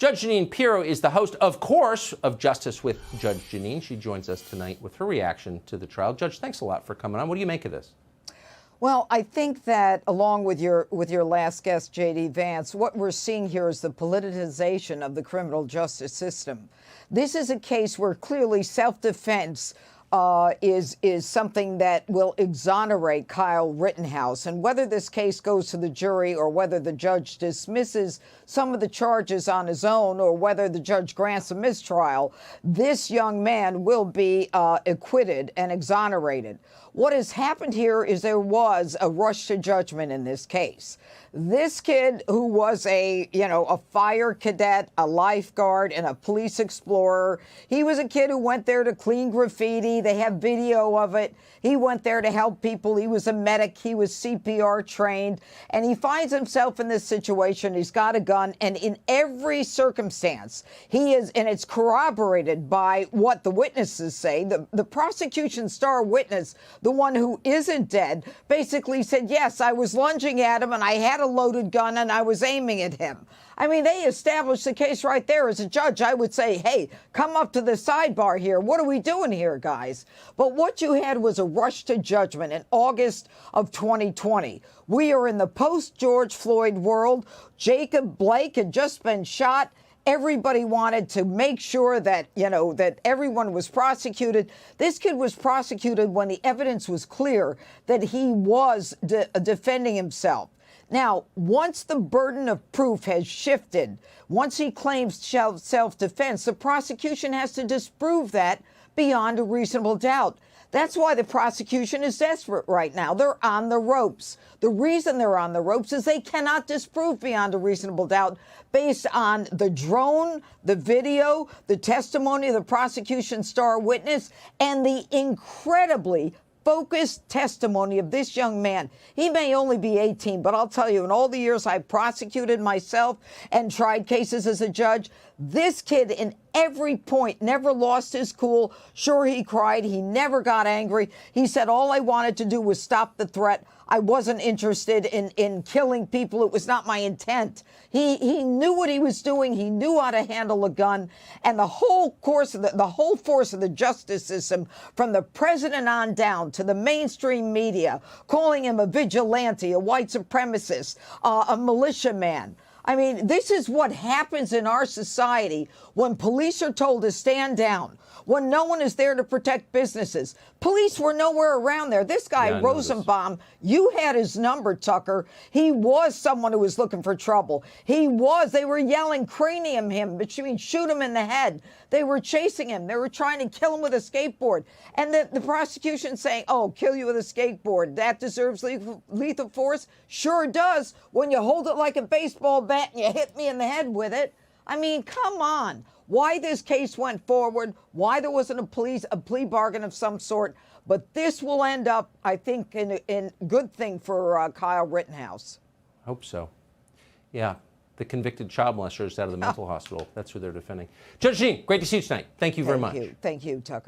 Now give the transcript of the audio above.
Judge Jeanine Pirro is the host, of course, of Justice with Judge Jeanine. She joins us tonight with her reaction to the trial. Judge, thanks a lot for coming on. What do you make of this? Well, I think that along with your last guest, J.D. Vance, what we're seeing here is the politicization of the criminal justice system. This is a case where clearly self-defense is something that will exonerate Kyle Rittenhouse. And whether this case goes to the jury or whether the judge dismisses some of the charges on his own or whether the judge grants a mistrial, this young man will be acquitted and exonerated. What has happened here is there was a rush to judgment in this case. This kid, who was a fire cadet, a lifeguard, and a police explorer, he was a kid who went there to clean graffiti. They have video of it. He went there to help people. He was a medic. He was CPR trained. And he finds himself in this situation. He's got a gun. And in every circumstance, he is, and it's corroborated by what the witnesses say. The prosecution star witness, the one who isn't dead, basically said, yes, I was lunging at him and I had a loaded gun and I was aiming at him. I mean, they established the case right there. As a judge, I would say, hey, come up to the sidebar here. What are we doing here, guys? But what you had was a rush to judgment in August of 2020. We are in the post-George Floyd world. Jacob Blake had just been shot. Everybody wanted to make sure that, that everyone was prosecuted. This kid was prosecuted when the evidence was clear that he was defending himself. Now, once the burden of proof has shifted, once he claims self-defense, the prosecution has to disprove that beyond a reasonable doubt. That's why the prosecution is desperate right now. They're on the ropes. The reason they're on the ropes is they cannot disprove beyond a reasonable doubt based on the drone, the video, the testimony of the prosecution star witness, and the incredibly focused testimony of this young man. He may only be 18, but I'll tell you, in all the years I've prosecuted myself and tried cases as a judge, this kid in every point never lost his cool. Sure, he cried. He never got angry. He said, all I wanted to do was stop the threat. I wasn't interested in killing people. It was not my intent. He knew what he was doing. He knew how to handle a gun. And the whole course of the whole force of the justice system, from the president on down to the mainstream media, calling him a vigilante, a white supremacist, a militiaman. I mean, this is what happens in our society when police are told to stand down, when no one is there to protect businesses. Police were nowhere around there. This guy, Rosenbaum, you had his number, Tucker. He was someone who was looking for trouble. They were yelling, cranium him, which means shoot him in the head. They were chasing him. They were trying to kill him with a skateboard. And the prosecution saying, oh, kill you with a skateboard, that deserves lethal force? Sure does, when you hold it like a baseball bat and you hit me in the head with it. I mean, come on. Why this case went forward, why there wasn't a plea bargain of some sort, but this will end up, I think, in a good thing for Kyle Rittenhouse. Hope so. Yeah, the convicted child molester is out of the mental hospital. That's who they're defending. Judge Jeanine, great to see you tonight. Thank you very much. Thank you, Tucker.